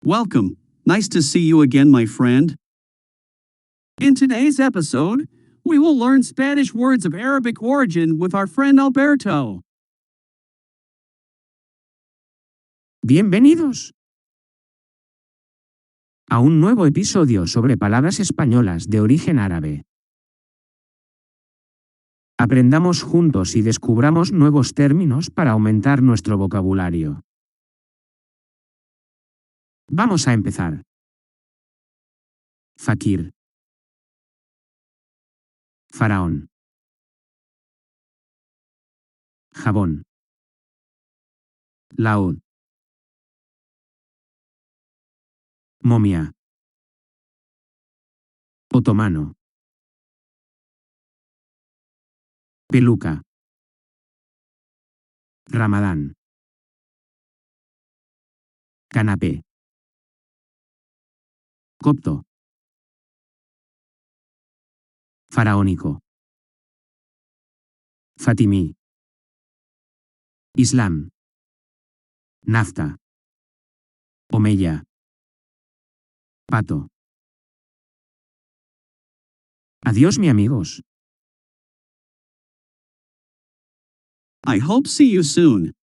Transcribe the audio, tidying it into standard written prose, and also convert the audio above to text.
Welcome. Nice to see you again, my friend. In today's episode, we will learn Spanish words of Arabic origin with our friend Alberto. Bienvenidos a un nuevo episodio sobre palabras españolas de origen árabe. Aprendamos juntos y descubramos nuevos términos para aumentar nuestro vocabulario. Vamos a empezar. Fakir. Faraón. Jabón. Laúd. Momia. Otomano. Peluca. Ramadán. Canapé. Copto. Faraónico. Fatimí. Islam. Nafta. Omeya. Pato. Adiós, mi amigos. I hope see you soon.